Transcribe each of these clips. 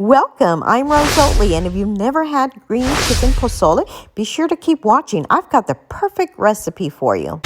Welcome, I'm Rose Oatley, and if you've never had green chicken pozole, be sure to keep watching. I've got the perfect recipe for you.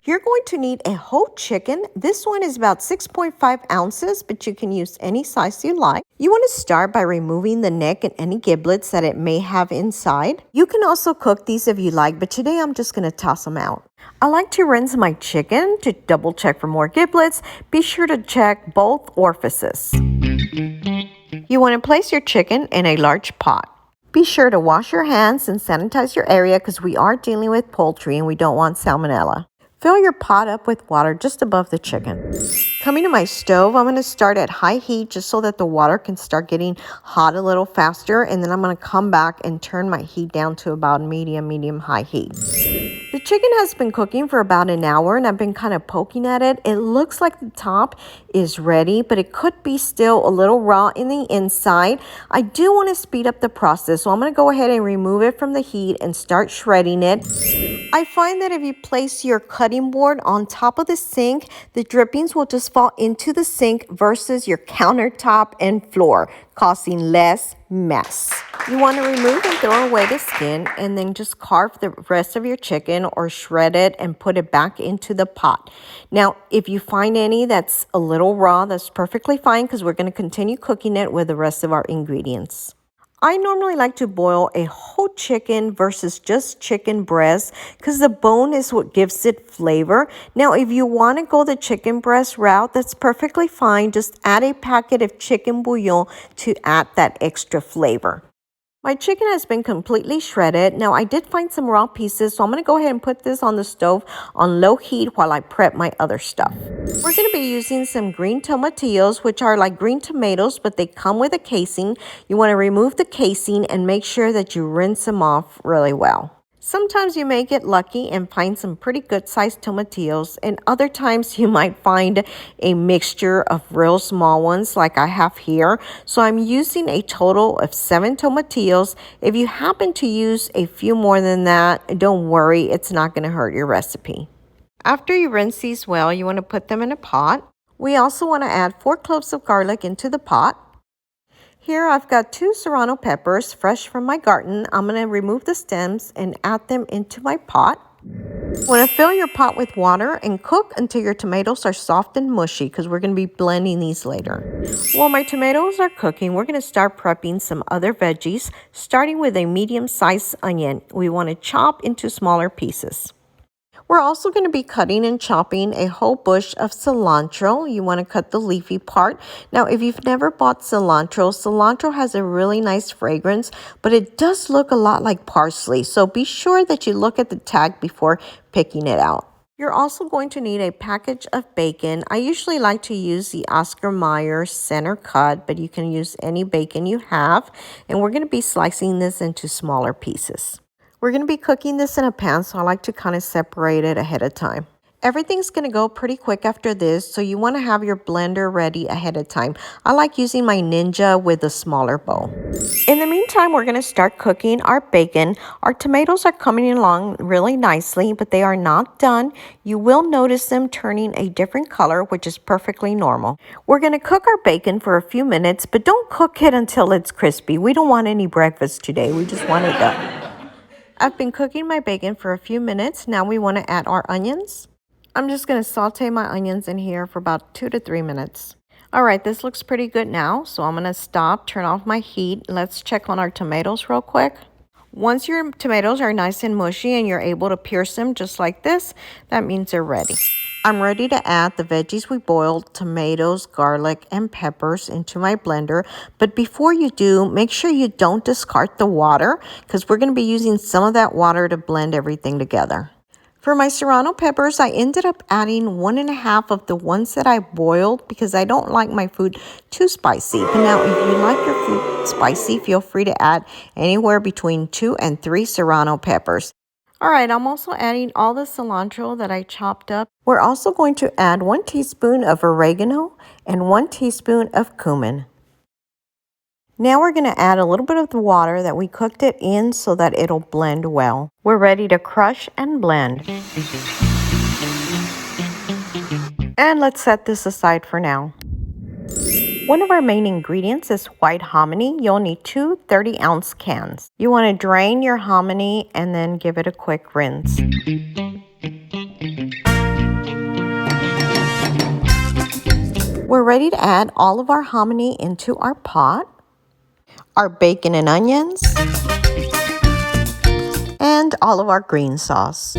You're going to need a whole chicken. This one is about 6.5 ounces, but you can use any size you like. You want to start by removing the neck and any giblets that it may have inside. You can also cook these if you like, but today I'm just going to toss them out. I like to rinse my chicken to double check for more giblets. Be sure to check both orifices. You want to place your chicken in a large pot. Be sure to wash your hands and sanitize your area because we are dealing with poultry and we don't want salmonella. Fill your pot up with water just above the chicken. Coming to my stove, I'm going to start at high heat just so that the water can start getting hot a little faster. And then I'm going to come back and turn my heat down to about medium-high heat. The chicken has been cooking for about an hour and I've been kind of poking at it. It looks like the top is ready, but it could be still a little raw in the inside. I do want to speed up the process, so I'm going to go ahead and remove it from the heat and start shredding it. I find that if you place your cutting board on top of the sink, the drippings will just fall into the sink versus your countertop and floor, causing less mess. You want to remove and throw away the skin and then just carve the rest of your chicken or shred it and put it back into the pot. Now, if you find any that's a little raw, that's perfectly fine because we're going to continue cooking it with the rest of our ingredients. I normally like to boil a whole chicken versus just chicken breast because the bone is what gives it flavor. Now, if you want to go the chicken breast route, that's perfectly fine. Just add a packet of chicken bouillon to add that extra flavor. My chicken has been completely shredded. Now, I did find some raw pieces, so I'm going to go ahead and put this on the stove on low heat while I prep my other stuff. We're going to be using some green tomatillos, which are like green tomatoes, but they come with a casing. You want to remove the casing and make sure that you rinse them off really well. Sometimes you may get lucky and find some pretty good sized tomatillos, and other times you might find a mixture of real small ones like I have here. So I'm using a total of 7 tomatillos. If you happen to use a few more than that, don't worry, it's not going to hurt your recipe. After you rinse these well, you want to put them in a pot. We also want to add 4 cloves of garlic into the pot. Here I've got 2 serrano peppers fresh from my garden. I'm going to remove the stems and add them into my pot. You want to fill your pot with water and cook until your tomatoes are soft and mushy because we're going to be blending these later. While my tomatoes are cooking, we're going to start prepping some other veggies, starting with a medium-sized onion. We want to chop into smaller pieces. We're also going to be cutting and chopping a whole bush of cilantro. You want to cut the leafy part. Now, if you've never bought cilantro has a really nice fragrance, but it does look a lot like parsley. So be sure that you look at the tag before picking it out. You're also going to need a package of bacon. I usually like to use the Oscar Mayer center cut, but you can use any bacon you have. And we're going to be slicing this into smaller pieces. We're going to be cooking this in a pan, so I like to kind of separate it ahead of time. Everything's going to go pretty quick after this, so you want to have your blender ready ahead of time. I like using my Ninja with a smaller bowl. In the meantime, we're going to start cooking our bacon. Our tomatoes are coming along really nicely, but they are not done. You will notice them turning a different color, which is perfectly normal. We're going to cook our bacon for a few minutes, but don't cook it until it's crispy. We don't want any breakfast today. We just want it done. I've been cooking my bacon for a few minutes. Now we want to add our onions. I'm just going to saute my onions in here for about 2 to 3 minutes. All right, this looks pretty good now. So I'm going to stop, turn off my heat. Let's check on our tomatoes real quick. Once your tomatoes are nice and mushy and you're able to pierce them just like this, that means they're ready. I'm ready to add the veggies we boiled, tomatoes, garlic, and peppers into my blender. But before you do, make sure you don't discard the water because we're going to be using some of that water to blend everything together. For my serrano peppers, I ended up adding 1.5 of the ones that I boiled because I don't like my food too spicy. But now, if you like your food spicy, feel free to add anywhere between 2 and 3 serrano peppers. All right, I'm also adding all the cilantro that I chopped up. We're also going to add 1 teaspoon of oregano and 1 teaspoon of cumin. Now we're going to add a little bit of the water that we cooked it in so that it'll blend well. We're ready to crush and blend. And let's set this aside for now. One of our main ingredients is white hominy. You'll need two 30-ounce cans. You want to drain your hominy and then give it a quick rinse. We're ready to add all of our hominy into our pot, our bacon and onions, and all of our green sauce.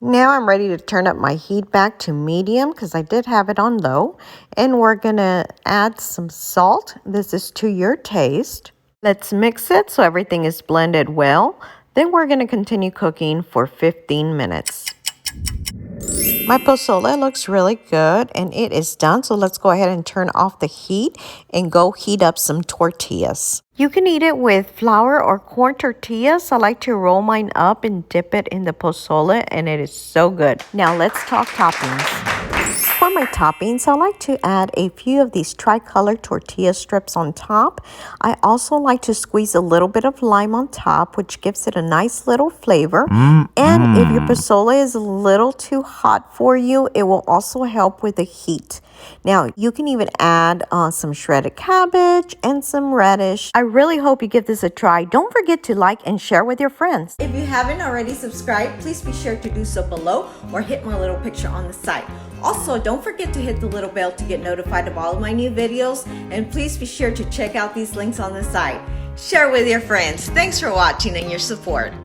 Now I'm ready to turn up my heat back to medium because I did have it on low. And we're going to add some salt. This is to your taste. Let's mix it so everything is blended well. Then we're going to continue cooking for 15 minutes. My pozole looks really good and it is done. So let's go ahead and turn off the heat and go heat up some tortillas. You can eat it with flour or corn tortillas. I like to roll mine up and dip it in the pozole and it is so good. Now let's talk toppings. For my toppings, I like to add a few of these tricolor tortilla strips on top. I also like to squeeze a little bit of lime on top, which gives it a nice little flavor. And if your pozole is a little too hot for you, it will also help with the heat. Now, you can even add some shredded cabbage and some radish. I really hope you give this a try. Don't forget to like and share with your friends. If you haven't already subscribed, please be sure to do so below or hit my little picture on the side. Also, don't forget to hit the little bell to get notified of all of my new videos. And please be sure to check out these links on the side. Share with your friends. Thanks for watching and your support.